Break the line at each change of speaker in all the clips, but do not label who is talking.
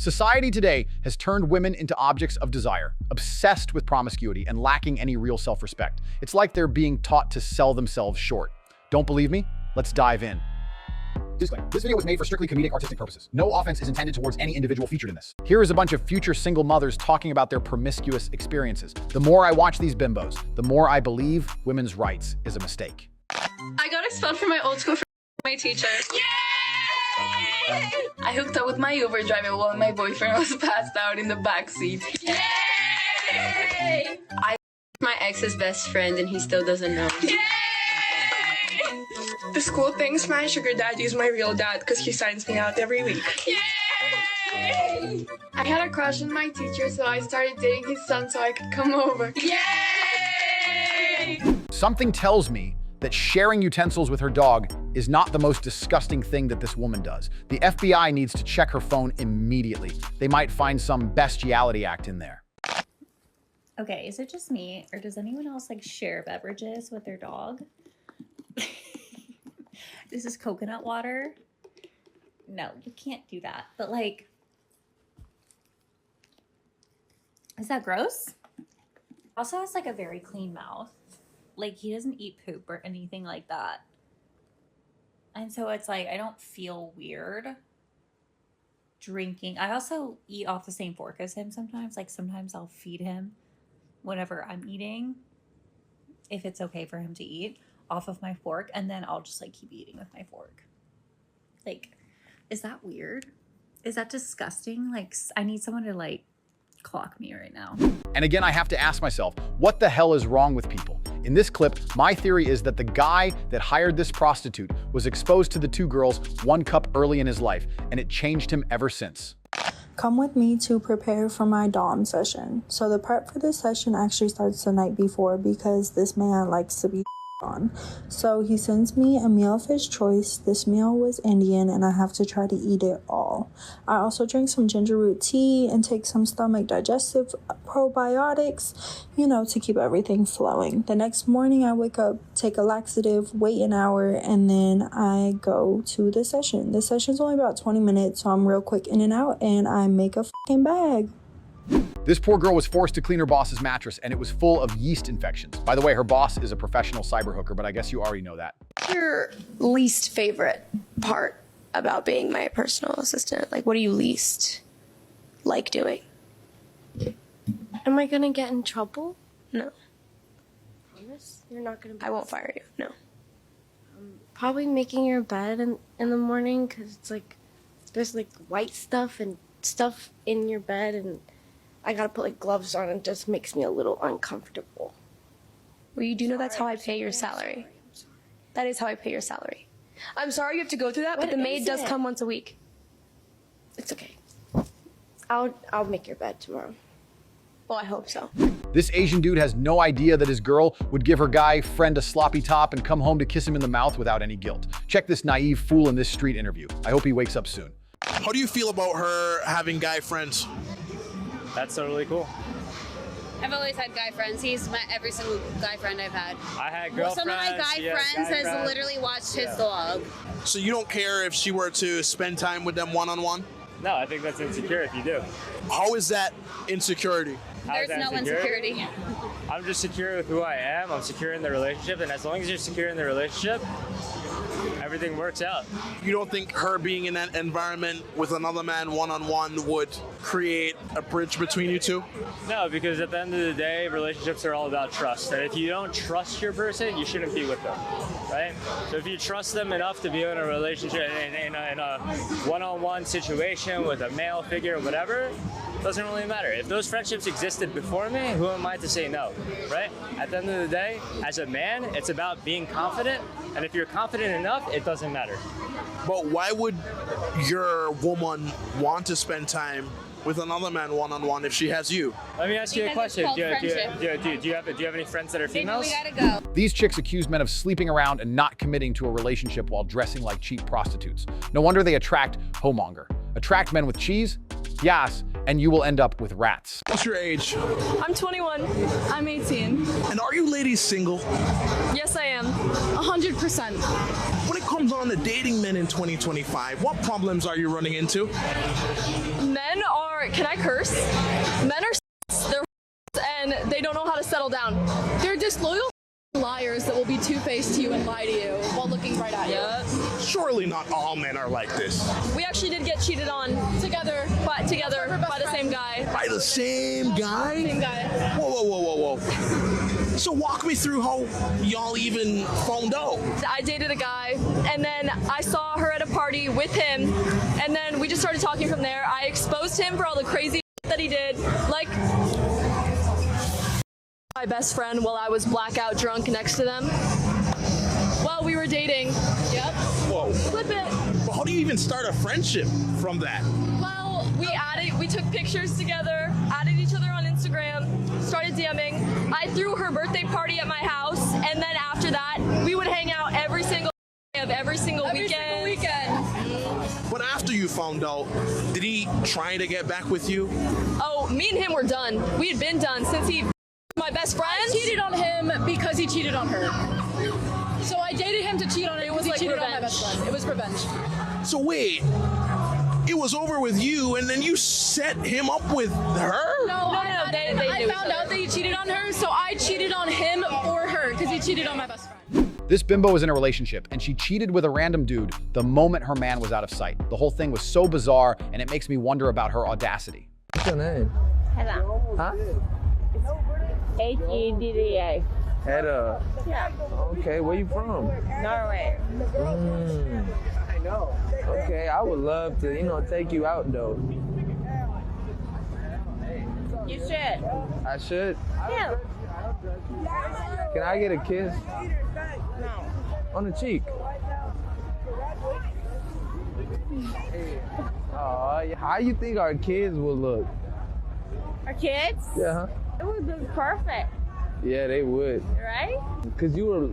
Society today has turned women into objects of desire, obsessed with promiscuity and lacking any real self-respect. It's like they're being taught to sell themselves short. Don't believe me? Let's dive in. Disclaimer. This video was made for strictly comedic artistic purposes. No offense is intended towards any individual featured in this. Here is a bunch of future single mothers talking about their promiscuous experiences. The more I watch these bimbos, the more I believe women's rights is a mistake.
I got expelled from my old school for my teacher. Yay! I hooked up with my Uber driver while my boyfriend was passed out in the backseat. Yay! I my ex's best friend and he still doesn't know. Yay!
The school thinks my sugar daddy is my real dad because he signs me out every week.
Yay!
I had a crush on my teacher, so I started dating his son so I could come over.
Yay!
Something tells me that sharing utensils with her dog is not the most disgusting thing that this woman does. The FBI needs to check her phone immediately. They might find some bestiality act in there.
Okay, is it just me, or does anyone else like share beverages with their dog? This is coconut water. No, you can't do that. But like, is that gross? Also has like a very clean mouth. Like he doesn't eat poop or anything like that. And so it's like, I don't feel weird drinking. I also eat off the same fork as him sometimes. Like sometimes I'll feed him whenever I'm eating, if it's okay for him to eat off of my fork, and then I'll just like keep eating with my fork. Like, is that weird? Is that disgusting? Like, I need someone to like clock me right now.
And again, I have to ask myself, what the hell is wrong with people? In this clip, my theory is that the guy that hired this prostitute was exposed to the two girls 1 cup early in his life, and it changed him ever since.
Come with me to prepare for my dom session. So the prep for this session actually starts the night before because this man likes to be on. So he sends me a meal of his choice. This meal was Indian and I have to try to eat it all. I also drink some ginger root tea and take some stomach digestive probiotics, you know, to keep everything flowing. The next morning I wake up, take a laxative, wait an hour, and then I go to the session. The session's only about 20 minutes, so I'm real quick in and out, and I make a fucking bag.
This poor girl was forced to clean her boss's mattress, and it was full of yeast infections. By the way, her boss is a professional cyber hooker, but I guess you already know that.
Your least favorite part about being my personal assistant? Like, what do you least like doing?
Am I gonna get in trouble?
No.
Promise? You're not gonna be...
I won't fire you, no.
Probably making your bed in the morning, because it's like, there's like white stuff and stuff in your bed, and I gotta put like gloves on, and it just makes me a little uncomfortable.
Well, you do know that's how I pay your salary. That is how I pay your salary. I'm sorry you have to go through that, but the maid does come once a week.
It's okay. I'll make your bed tomorrow.
Well, I hope so.
This Asian dude has no idea that his girl would give her guy friend a sloppy top and come home to kiss him in the mouth without any guilt. Check this naive fool in this street interview. I hope he wakes up soon.
How do you feel about her having guy friends?
That's totally cool.
I've always had guy friends. He's met every single guy friend I've had.
I had girlfriends.
Some of my guy friends has literally watched his dog.
So you don't care if she were to spend time with them one-on-one?
No, I think that's insecure if you do.
How is that insecurity?
There's no insecurity.
I'm just secure with who I am. I'm secure in the relationship, and as long as you're secure in the relationship, everything works out.
You don't think her being in that environment with another man one-on-one would create a bridge between you two?
No, because at the end of the day, relationships are all about trust. And if you don't trust your person, you shouldn't be with them, right? So if you trust them enough to be in a relationship, in a one-on-one situation with a male figure or whatever, doesn't really matter. If those friendships existed before me, who am I to say no, right? At the end of the day, as a man, it's about being confident, and if you're confident enough, it doesn't matter.
But why would your woman want to spend time with another man one-on-one if she has you?
Let me ask you a question. Do you have any friends that are females?
Maybe we gotta go.
These chicks accuse men of sleeping around and not committing to a relationship while dressing like cheap prostitutes. No wonder they attract homonger. Attract men with cheese? Yes, and you will end up with rats.
What's your age?
I'm 21.
I'm 18.
And are you ladies single?
Yes, I am. 100%.
When it comes on to dating men in 2025, what problems are you running into?
Men
Can I curse? Men are they're and they don't know how to settle down. They're disloyal liars that will be two-faced to you and lie to you while looking right at you.
Surely not all men are like this.
We actually did get cheated on together by the same guy.
By the same guy?
Same guy.
Whoa. So walk me through how y'all even found out.
I dated a guy, and then I saw her at a party with him, and then we just started talking from there. I exposed him for all the crazy that he did, like my best friend while I was blackout drunk next to them. While we were dating. Yep.
Whoa.
Flip it.
Well, how do you even start a friendship from that?
Well, we took pictures together, added each other on Instagram, started DMing. I threw her birthday party at my house, and then after that, we would hang out every single day of every single weekend.
But after you found out, did he try to get back with you?
Oh, me and him were done. We had been done since he my best friend.
I cheated on him because he cheated on her. So I dated him to cheat on her. It was like cheated on my best friend. It was revenge.
So wait, it was over with you, and then you set him up with her?
No. I found out that he cheated on her, so I cheated on him for her because he cheated on my best friend.
This bimbo was in a relationship, and she cheated with a random dude the moment her man was out of sight. The whole thing was so bizarre, and it makes me wonder about her audacity.
What's your name?
Hedda.
Huh?
Hedda.
Hedda.
Yeah.
Okay, where you from?
Norway.
I know. Okay, I would love to, take you out though.
You should.
I should?
Yeah.
Can I get a kiss?
No.
On the cheek. How you think our kids will look?
Our kids?
Yeah.
It would look perfect.
Yeah, they would.
Right?
Because you were,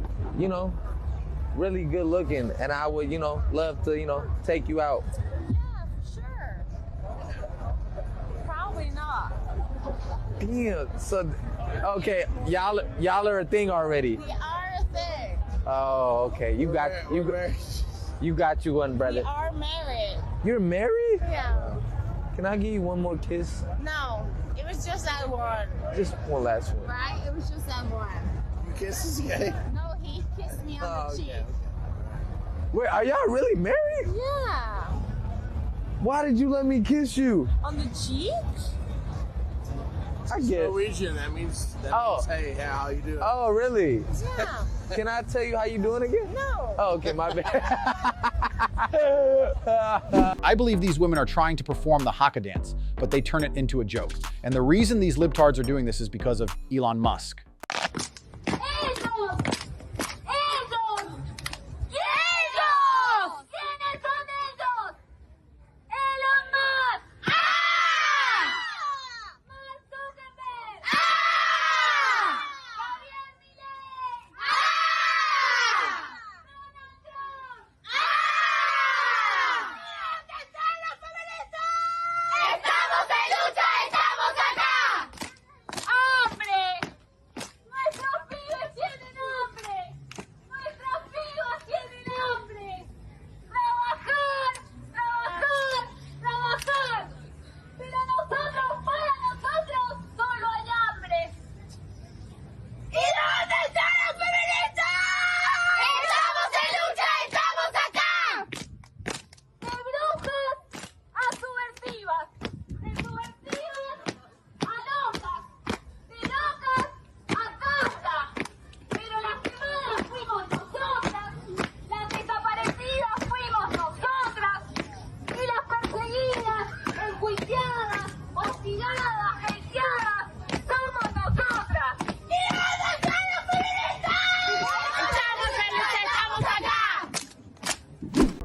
really good looking, and I would, love to, take you out.
Yeah, sure. Probably not.
Yeah, so, okay, y'all are a thing already.
We are a thing.
Oh, okay. You got you one, brother.
We are married.
You're married?
Yeah.
Can I give you one more kiss?
No, it was just that one.
Just one last one.
Right? It was just that one.
You kiss this guy?
No, he kissed me on the cheek.
Okay. Wait, are y'all really married?
Yeah.
Why did you let me kiss you?
On the cheek?
I get.
Norwegian. That means hey, how you doing?
Oh, really?
Yeah.
Can I tell you how you doing again?
No.
Oh, okay, my bad.
I believe these women are trying to perform the haka dance, but they turn it into a joke. And the reason these libtards are doing this is because of Elon Musk.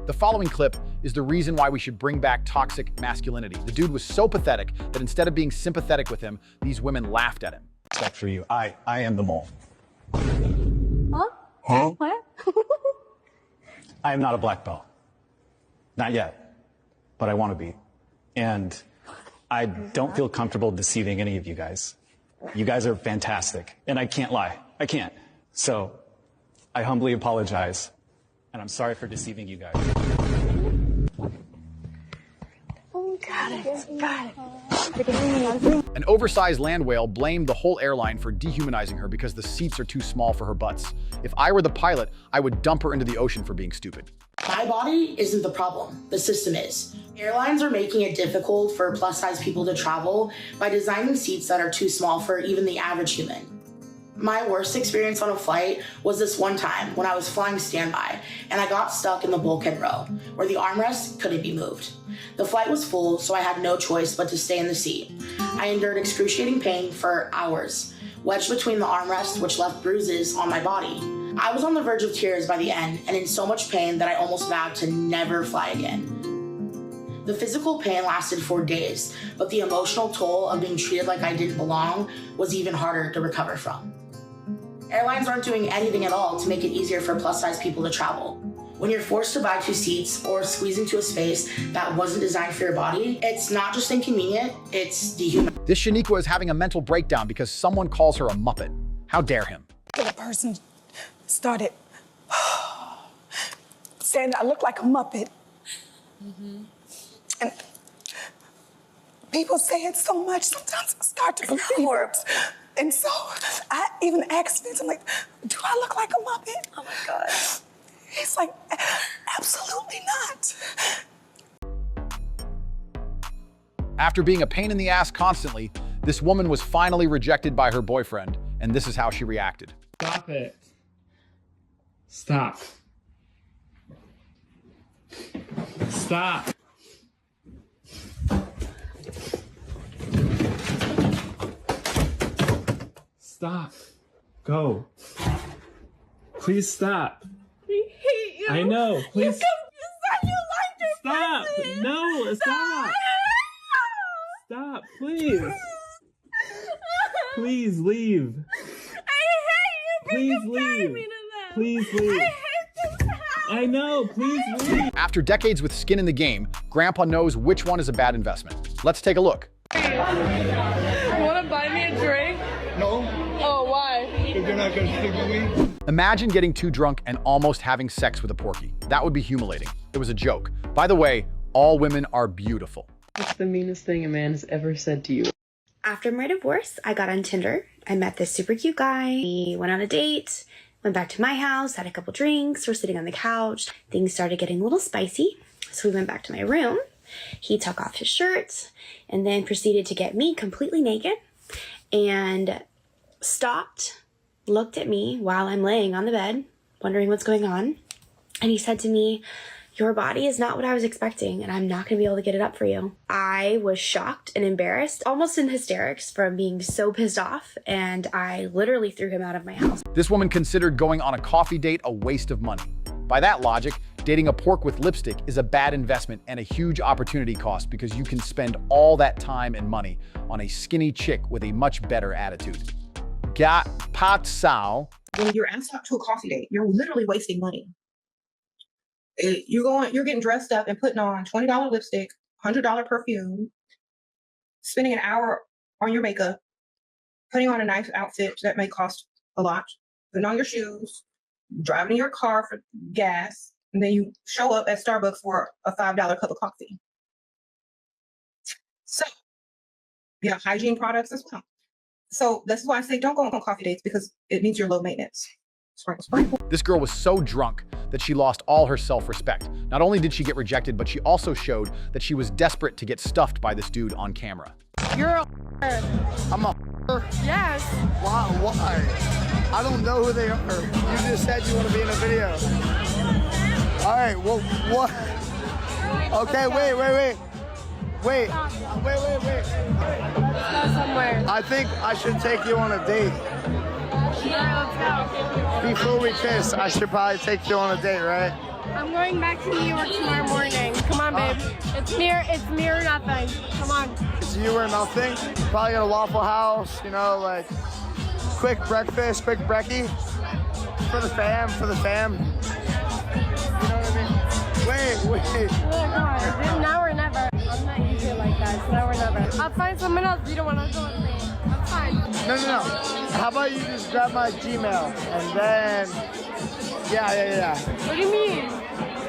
The following clip is the reason why we should bring back toxic masculinity. The dude was so pathetic that instead of being sympathetic with him, these women laughed at him.
Respect for you. I am the mole.
Huh?
Huh?
What?
I am not a black belt. Not yet. But I want to be. And I don't feel comfortable deceiving any of you guys. You guys are fantastic. And I can't lie. I can't. So I humbly apologize. And I'm sorry for deceiving you guys.
Got it.
An oversized land whale blamed the whole airline for dehumanizing her because the seats are too small for her butts. If I were the pilot, I would dump her into the ocean for being stupid.
My body isn't the problem, the system is. Airlines are making it difficult for plus-size people to travel by designing seats that are too small for even the average human. My worst experience on a flight was this one time when I was flying standby and I got stuck in the bulkhead row where the armrest couldn't be moved. The flight was full, so I had no choice but to stay in the seat. I endured excruciating pain for hours, wedged between the armrests, which left bruises on my body. I was on the verge of tears by the end and in so much pain that I almost vowed to never fly again. The physical pain lasted for days, but the emotional toll of being treated like I didn't belong was even harder to recover from. Airlines aren't doing anything at all to make it easier for plus-size people to travel. When you're forced to buy 2 seats or squeeze into a space that wasn't designed for your body, it's not just inconvenient, it's dehumanizing.
This Shaniqua is having a mental breakdown because someone calls her a Muppet. How dare him?
The person started saying I look like a Muppet. And people say it so much, sometimes I start to believe it. And so I even asked Vince, I'm like, do I look like a Muppet? Oh my God. He's like, absolutely not.
After being a pain in the ass constantly, this woman was finally rejected by her boyfriend, and this is how she reacted.
Stop it. Stop. Stop. Stop. Go. Please stop.
We hate you.
I know. Please.
You said you liked your
stop.
person.
No. Stop. Stop. Please. Please leave.
I hate you.
Please leave.
Me to them.
Please leave.
I hate this house.
I know. Please leave.
After decades with skin in the game, Grandpa knows which one is a bad investment. Let's take a look.
You want to buy me a drink?
No.
Oh, why?
If you're not going to stick with me.
Imagine getting too drunk and almost having sex with a porky. That would be humiliating. It was a joke. By the way, all women are beautiful.
What's the meanest thing a man has ever said to you?
After my divorce, I got on Tinder. I met this super cute guy. We went on a date, went back to my house, had a couple drinks, we're sitting on the couch. Things started getting a little spicy, so we went back to my room. He took off his shirt and then proceeded to get me completely naked and stopped, looked at me while I'm laying on the bed, wondering what's going on. And he said to me, "Your body is not what I was expecting, and I'm not going to be able to get it up for you." I was shocked and embarrassed, almost in hysterics from being so pissed off, and I literally threw him out of my house.
This woman considered going on a coffee date a waste of money. By that logic, dating a pork with lipstick is a bad investment and a huge opportunity cost because you can spend all that time and money on a skinny chick with a much better attitude. Got pot sao.
When you're asked out to a coffee date, you're literally wasting money. You're getting dressed up and putting on $20 lipstick, $100 perfume, spending an hour on your makeup, putting on a nice outfit that may cost a lot, putting on your shoes, driving in your car for gas, and then you show up at Starbucks for a $5 cup of coffee. So, yeah, hygiene products as well. So that's why I say don't go on coffee dates, because it means you're low maintenance. Sprinkle, sprinkle.
This girl was so drunk that she lost all her self-respect. Not only did she get rejected, but she also showed that she was desperate to get stuffed by this dude on camera.
You're a I'm a
Yes.
Why? I don't know who they are. You just said you want to be in a video. All right, well, what? Okay, wait. Wait.
Let's go somewhere.
I think I should take you on a date. Before we kiss, I should probably take you on a date, right?
I'm going back to New York tomorrow morning. Come on, babe. It's me or nothing. Come on.
It's you or nothing? Probably at a Waffle House, you know, like quick breakfast, quick brekkie. For the fam. You know what I mean? Wait.
Oh, God. Now or never. I'm not usually like that. It's now or never. I'll find someone else. You don't want to go with me. I'm fine.
No. How about you just grab my Gmail and then, yeah.
What do you mean?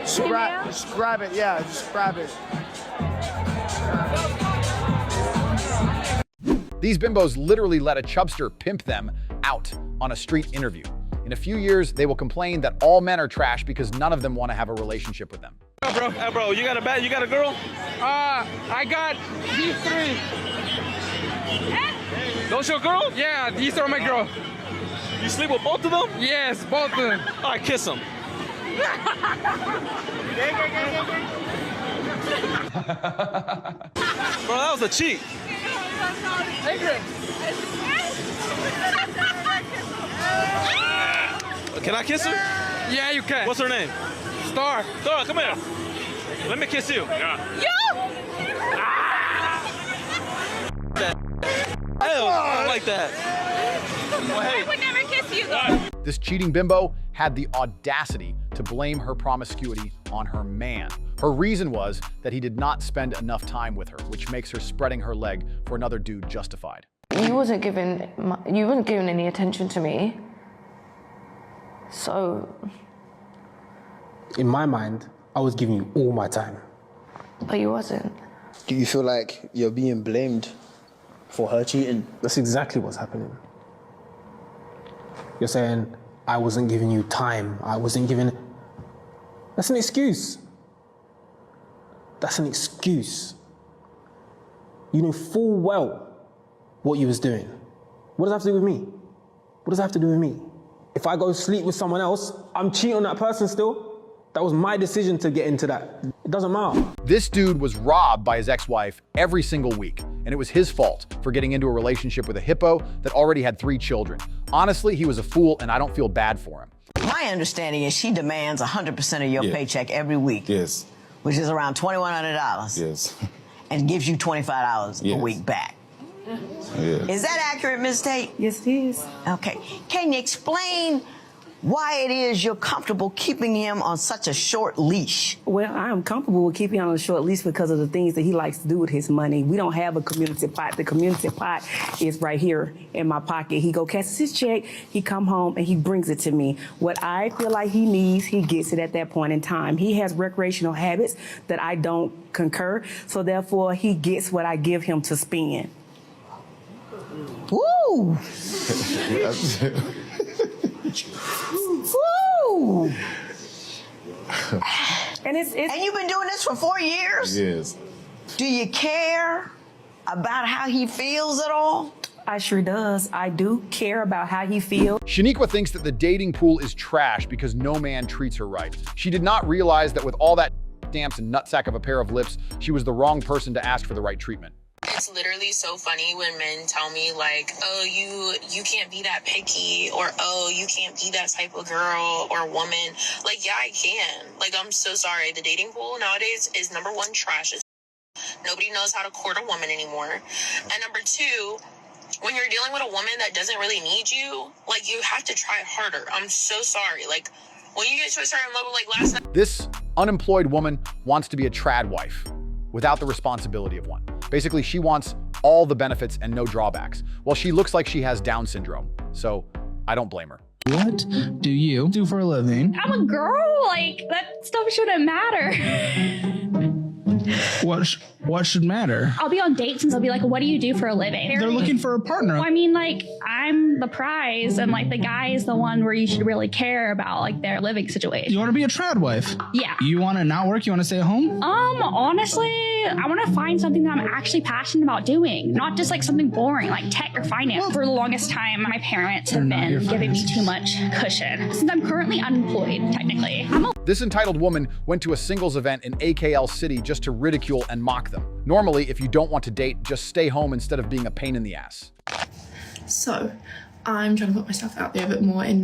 Just grab it, yeah, just grab it.
These bimbos literally let a chubster pimp them out on a street interview. In a few years, they will complain that all men are trash because none of them want to have a relationship with them.
Hey, bro, you got a girl?
I got these 3.
Those your girl?
Yeah, these are my girl.
You sleep with both of them?
Yes, both of them.
All right, kiss them. Bro, that was a cheat. Can I kiss her?
Yeah, you can.
What's her name?
Star.
Star, come here. Let me kiss you. Yeah. Hell, I don't like that. Well, hey.
I would never kiss you though.
This cheating bimbo had the audacity to blame her promiscuity on her man. Her reason was that he did not spend enough time with her, which makes her spreading her leg for another dude justified.
You wasn't giving any attention to me. So,
in my mind, I was giving you all my time.
But you wasn't.
Do you feel like you're being blamed for her cheating?
That's exactly what's happening. You're saying, I wasn't giving you time, I wasn't giving... That's an excuse. That's an excuse. You know full well what you was doing. What does that have to do with me? What does that have to do with me? If I go sleep with someone else, I'm cheating on that person still. That was my decision to get into that. It doesn't matter.
This dude was robbed by his ex-wife every single week, and it was his fault for getting into a relationship with a hippo that already had 3 children. Honestly, he was a fool, and I don't feel bad for him.
My understanding is she demands 100% of your paycheck every week.
Yes.
Which is around $2,100.
Yes.
And gives you $25 a week back.
Yeah.
Is that accurate, Ms. Tate?
Yes, it is.
Okay. Can you explain why it is you're comfortable keeping him on such a short leash?
Well, I am comfortable with keeping him on a short leash because of the things that he likes to do with his money. We don't have a community pot. The community pot is right here in my pocket. He go catches his check, he come home, and he brings it to me. What I feel like he needs, he gets it at that point in time. He has recreational habits that I don't concur, so therefore he gets what I give him to spend.
Woo! Woo!
And
you've been doing this for 4 years?
Yes.
Do you care about how he feels at all?
I sure does. I do care about how he feels.
Shaniqua thinks that the dating pool is trash because no man treats her right. She did not realize that with all that stamps and nutsack of a pair of lips, she was the wrong person to ask for the right treatment.
It's literally so funny when men tell me like, oh, you can't be that picky, or oh, you can't be that type of girl or woman. Like, yeah, I can. Like, I'm so sorry. The dating pool nowadays is number 1, trash. Nobody knows how to court a woman anymore. And number 2, when you're dealing with a woman that doesn't really need you, like, you have to try harder. I'm so sorry. Like, when you get to a certain level, like last night.
This unemployed woman wants to be a trad wife without the responsibility of one. Basically, she wants all the benefits and no drawbacks. Well, she looks like she has Down syndrome, so I don't blame her.
What do you do for a living?
I'm a girl, like, that stuff shouldn't matter.
What should matter?
I'll be on dates and they'll be like, what do you do for a living?
They're looking for a partner.
Well, I mean, like, I'm the prize and like the guy is the one where you should really care about like their living situation.
You want to be a trad wife?
Yeah.
You want to not work? You want to stay at home?
Honestly, I want to find something that I'm actually passionate about doing, not just like something boring like tech or finance. Well, for the longest time, my parents have been giving me too much cushion. Since I'm currently unemployed, technically.
This entitled woman went to a singles event in AKL City just to ridicule and mock them. Normally, if you don't want to date, just stay home instead of being a pain in the ass.
So, I'm trying to put myself out there a bit more and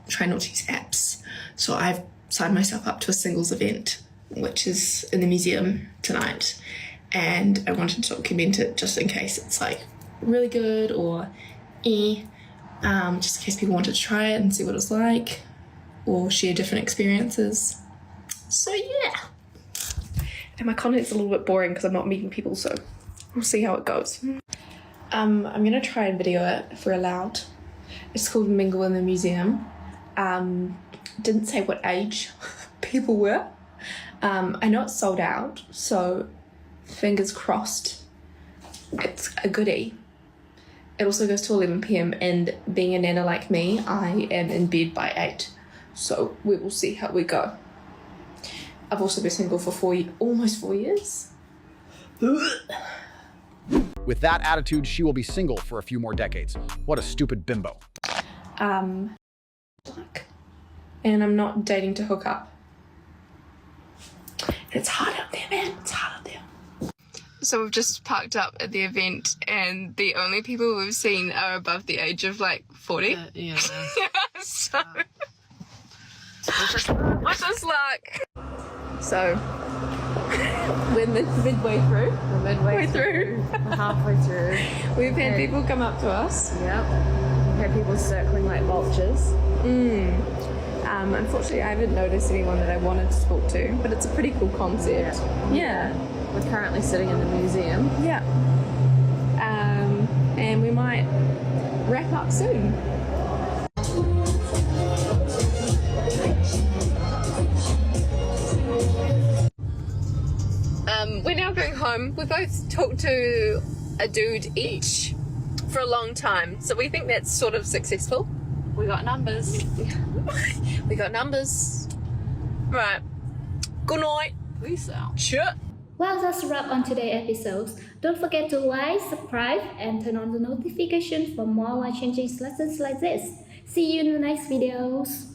try not to use apps. So I've signed myself up to a singles event, which is in the museum tonight. And I wanted to document it just in case it's like really good or just in case people wanted to try it and see what it's like or share different experiences. So yeah. And my content's a little bit boring because I'm not meeting people, so we'll see how it goes. I'm gonna try and video it for Allowed. It's called Mingle in the Museum. Didn't say what age people were. I know it's sold out, so fingers crossed it's a goodie. It also goes to 11 p.m. and being a nana like me, I am in bed by 8. So we will see how we go. I've also been single for almost 4 years.
With that attitude, she will be single for a few more decades. What a stupid bimbo.
And I'm not dating to hook up. It's hard out there, man. It's hard out there.
So we've just parked up at the event and the only people we've seen are above the age of like 40.
Yeah.
So what's this like? So we're midway through.
We're halfway through.
We've had people come up to us.
Yep. We've had people circling like vultures.
Unfortunately, I haven't noticed anyone that I wanted to talk to, but it's a pretty cool concept. Yeah.
We're currently sitting in the museum.
Yeah. And we might wrap up soon. We're now going home. We both talked to a dude each for a long time, so we think that's sort of successful.
We got numbers.
We got numbers. Right. Good night.
Peace out.
Sure.
Well, that's a wrap on today's episode. Don't forget to like, subscribe, and turn on the notification for more life-changing lessons like this. See you in the next videos.